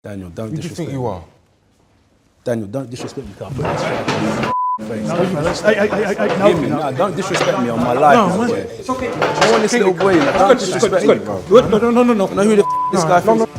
Daniel, don't Who do you disrespect think you are? Daniel, don't disrespect me. Can't put this strike in your face. No, Hear me? Nah, don't disrespect me on my life. man. boy. It's okay. I want this little boy. Like, don't disrespect me, bro. No. I know who the this guy thinks.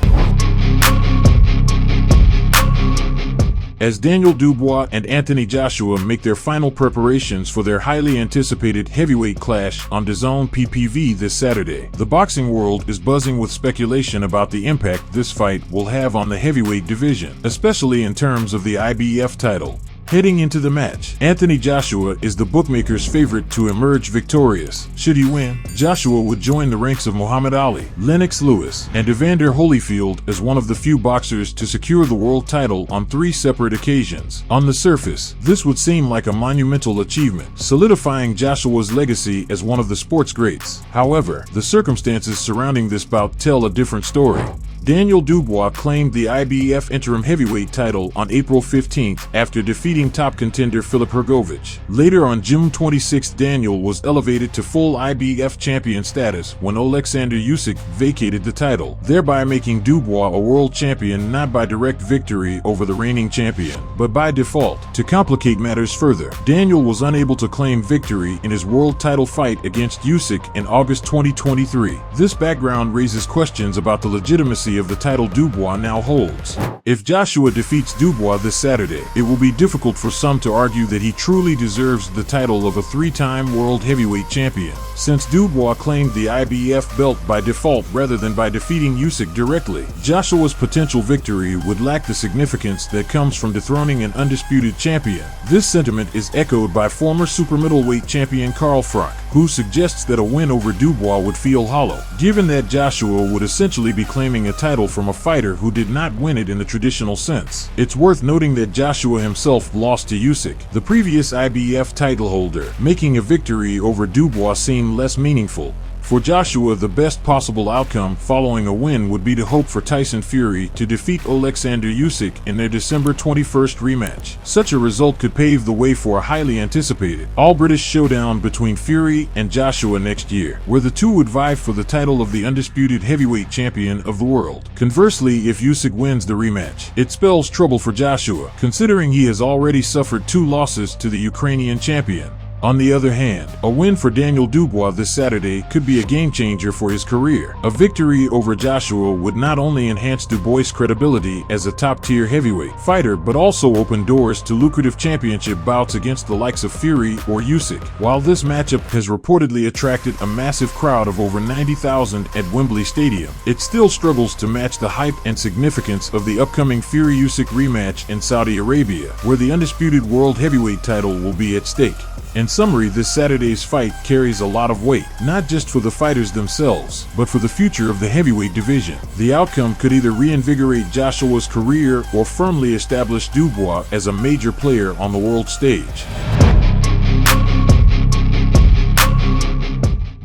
As Daniel Dubois and Anthony Joshua make their final preparations for their highly anticipated heavyweight clash on DAZN PPV this Saturday, the boxing world is buzzing with speculation about the impact this fight will have on the heavyweight division, especially in terms of the IBF title. Heading into the match, Anthony Joshua is the bookmaker's favorite to emerge victorious. Should he win, Joshua would join the ranks of Muhammad Ali, Lennox Lewis, and Evander Holyfield as one of the few boxers to secure the world title on 3 separate occasions. On the surface, this would seem like a monumental achievement, solidifying Joshua's legacy as one of the sport's greats. However, the circumstances surrounding this bout tell a different story. Daniel Dubois claimed the IBF interim heavyweight title on April 15th after defeating top contender Filip Hrgović. Later on June 26th, Daniel was elevated to full IBF champion status when Alexander Usyk vacated the title, thereby making Dubois a world champion not by direct victory over the reigning champion, but by default. To complicate matters further, Daniel was unable to claim victory in his world title fight against Usyk in August 2023. This background raises questions about the legitimacy of the title Dubois now holds. If Joshua defeats Dubois this Saturday, it will be difficult for some to argue that he truly deserves the title of a 3-time world heavyweight champion, since Dubois claimed the IBF belt by default rather than by defeating Usyk directly. Joshua's potential victory would lack the significance that comes from dethroning an undisputed champion. This sentiment is echoed by former super middleweight champion Carl Froch, who suggests that a win over Dubois would feel hollow, given that Joshua would essentially be claiming a title from a fighter who did not win it in the traditional sense. It's worth noting that Joshua himself lost to Usyk, the previous IBF title holder, making a victory over Dubois seem less meaningful. For Joshua, the best possible outcome following a win would be to hope for Tyson Fury to defeat Alexander Usyk in their December 21st rematch. Such a result could pave the way for a highly anticipated all-British showdown between Fury and Joshua next year, where the two would vie for the title of the undisputed heavyweight champion of the world. Conversely, if Usyk wins the rematch, it spells trouble for Joshua, considering he has already suffered 2 losses to the Ukrainian champion. On the other hand, a win for Daniel Dubois this Saturday could be a game-changer for his career. A victory over Joshua would not only enhance Dubois' credibility as a top-tier heavyweight fighter, but also open doors to lucrative championship bouts against the likes of Fury or Usyk. While this matchup has reportedly attracted a massive crowd of over 90,000 at Wembley Stadium, it still struggles to match the hype and significance of the upcoming Fury-Usyk rematch in Saudi Arabia, where the undisputed world heavyweight title will be at stake. In summary, this Saturday's fight carries a lot of weight, not just for the fighters themselves, but for the future of the heavyweight division. The outcome could either reinvigorate Joshua's career or firmly establish Dubois as a major player on the world stage.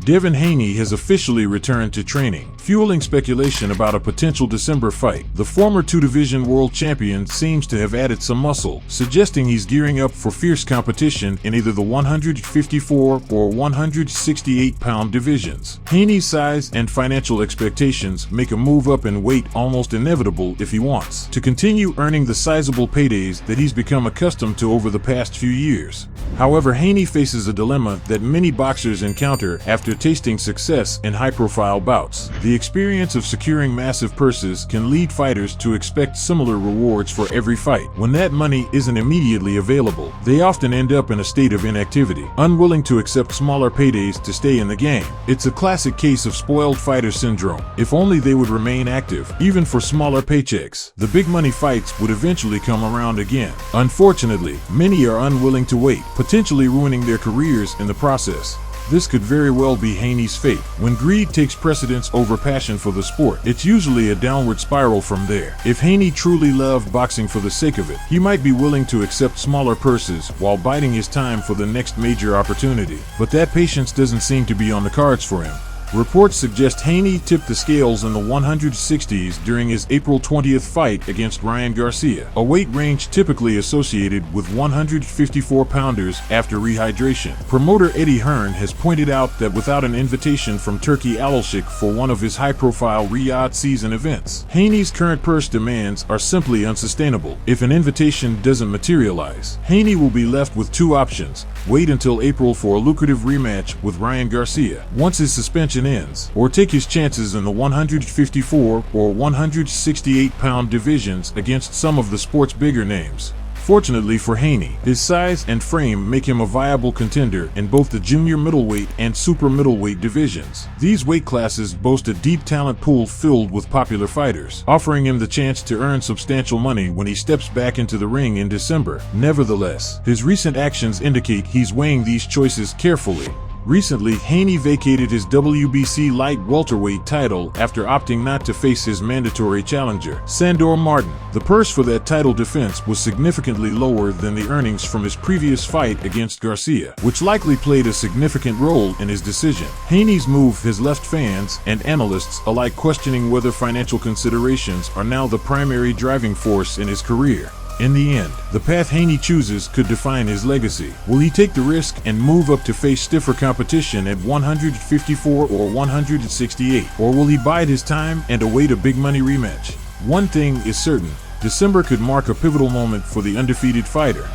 Devin Haney has officially returned to training, fueling speculation about a potential December fight. The former 2-division world champion seems to have added some muscle, suggesting he's gearing up for fierce competition in either the 154 or 168-pound divisions. Haney's size and financial expectations make a move up in weight almost inevitable if he wants to continue earning the sizable paydays that he's become accustomed to over the past few years. However, Haney faces a dilemma that many boxers encounter after tasting success in high-profile bouts. The experience of securing massive purses can lead fighters to expect similar rewards for every fight. When that money isn't immediately available, they often end up in a state of inactivity, unwilling to accept smaller paydays to stay in the game. It's a classic case of spoiled fighter syndrome. If only they would remain active, even for smaller paychecks, the big money fights would eventually come around again. Unfortunately, many are unwilling to wait, potentially ruining their careers in the process. This could very well be Haney's fate. When greed takes precedence over passion for the sport, it's usually a downward spiral from there. If Haney truly loved boxing for the sake of it, he might be willing to accept smaller purses while biding his time for the next major opportunity. But that patience doesn't seem to be on the cards for him. Reports suggest Haney tipped the scales in the 160s during his April 20th fight against Ryan Garcia, a weight range typically associated with 154-pounders after rehydration. Promoter Eddie Hearn has pointed out that without an invitation from Turki Alashik for one of his high-profile Riyadh season events, Haney's current purse demands are simply unsustainable. If an invitation doesn't materialize, Haney will be left with two options: wait until April for a lucrative rematch with Ryan Garcia once his suspension ends, or take his chances in the 154 or 168-pound divisions against some of the sport's bigger names. Fortunately for Haney, his size and frame make him a viable contender in both the junior middleweight and super middleweight divisions. These weight classes boast a deep talent pool filled with popular fighters, offering him the chance to earn substantial money when he steps back into the ring in December. Nevertheless, his recent actions indicate he's weighing these choices carefully. Recently, Haney vacated his WBC light welterweight title after opting not to face his mandatory challenger, Sandor Martin. The purse for that title defense was significantly lower than the earnings from his previous fight against Garcia, which likely played a significant role in his decision. Haney's move has left fans and analysts alike questioning whether financial considerations are now the primary driving force in his career. In the end, the path Haney chooses could define his legacy. Will he take the risk and move up to face stiffer competition at 154 or 168? Or will he bide his time and await a big money rematch? One thing is certain: December could mark a pivotal moment for the undefeated fighter.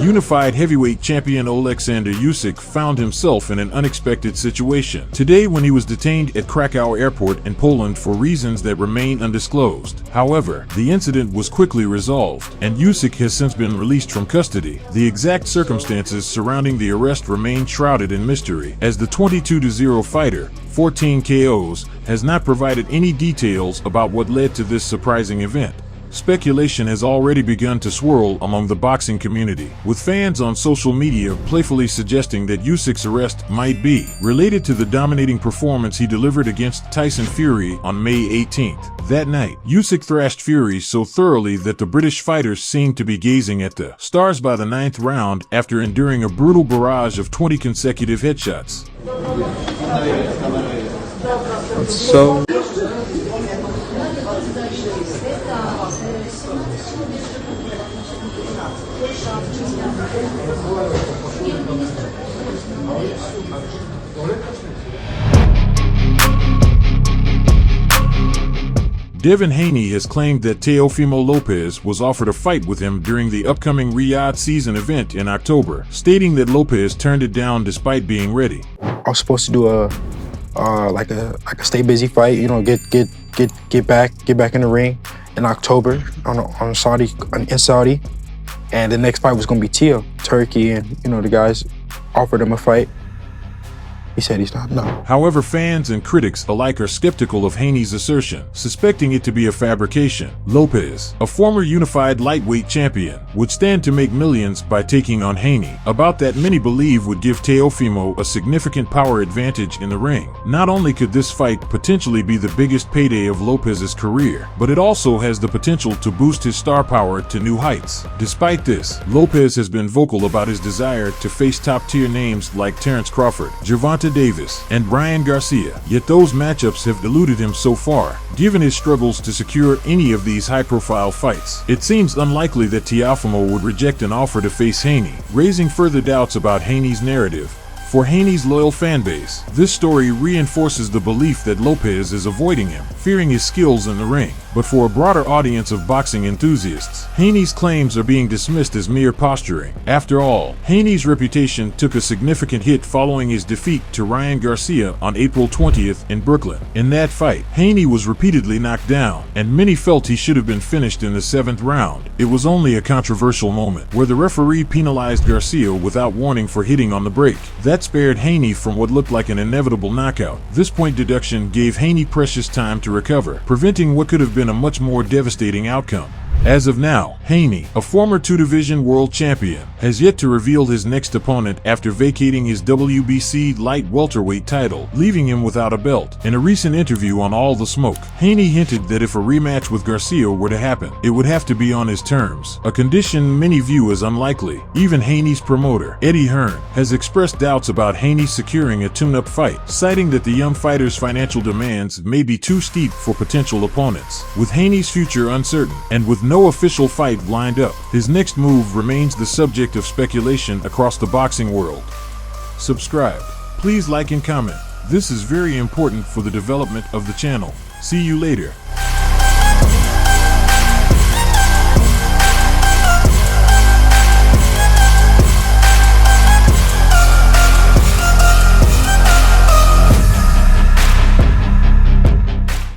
Unified heavyweight champion Alexander Usyk found himself in an unexpected situation today when he was detained at Krakow Airport in Poland for reasons that remain undisclosed. However, the incident was quickly resolved, and Usyk has since been released from custody. The exact circumstances surrounding the arrest remain shrouded in mystery, as the 22-0 fighter, 14 KOs, has not provided any details about what led to this surprising event. Speculation has already begun to swirl among the boxing community, with fans on social media playfully suggesting that Usyk's arrest might be related to the dominating performance he delivered against Tyson Fury on May 18th. That night, Usyk thrashed Fury so thoroughly that the British fighters seemed to be gazing at the stars by the 9th round after enduring a brutal barrage of 20 consecutive headshots. Devin Haney has claimed that Teofimo Lopez was offered a fight with him during the upcoming Riyadh season event in October, stating that Lopez turned it down despite being ready. I was supposed to do a stay busy fight, you know, get back in the ring in October in Saudi, and the next fight was gonna be Turkey, and you know the guys offered him a fight. He said he's not, no. However, fans and critics alike are skeptical of Haney's assertion, suspecting it to be a fabrication. Lopez, a former unified lightweight champion, would stand to make millions by taking on Haney, about that many believe would give Teofimo a significant power advantage in the ring. Not only could this fight potentially be the biggest payday of Lopez's career, but it also has the potential to boost his star power to new heights. Despite this, Lopez has been vocal about his desire to face top-tier names like Terrence Crawford, Gervonta Davis, and Ryan Garcia, yet those matchups have eluded him so far. Given his struggles to secure any of these high-profile fights, it seems unlikely that Teofimo would reject an offer to face Haney, raising further doubts about Haney's narrative. For Haney's loyal fanbase, this story reinforces the belief that Lopez is avoiding him, fearing his skills in the ring. But for a broader audience of boxing enthusiasts, Haney's claims are being dismissed as mere posturing. After all, Haney's reputation took a significant hit following his defeat to Ryan Garcia on April 20th in Brooklyn. In that fight, Haney was repeatedly knocked down, and many felt he should have been finished in the 7th round. It was only a controversial moment, where the referee penalized Garcia without warning for hitting on the break. That spared Haney from what looked like an inevitable knockout. This point deduction gave Haney precious time to recover, preventing what could have been a much more devastating outcome. As of now, Haney, a former two-division world champion, has yet to reveal his next opponent after vacating his WBC light welterweight title, leaving him without a belt. In a recent interview on All the Smoke, Haney hinted that if a rematch with Garcia were to happen, it would have to be on his terms, a condition many view as unlikely. Even Haney's promoter, Eddie Hearn, has expressed doubts about Haney securing a tune-up fight, citing that the young fighter's financial demands may be too steep for potential opponents. With Haney's future uncertain, and with no official fight lined up, his next move remains the subject of speculation across the boxing world. Subscribe. Please like and comment. This is very important for the development of the channel. See you later.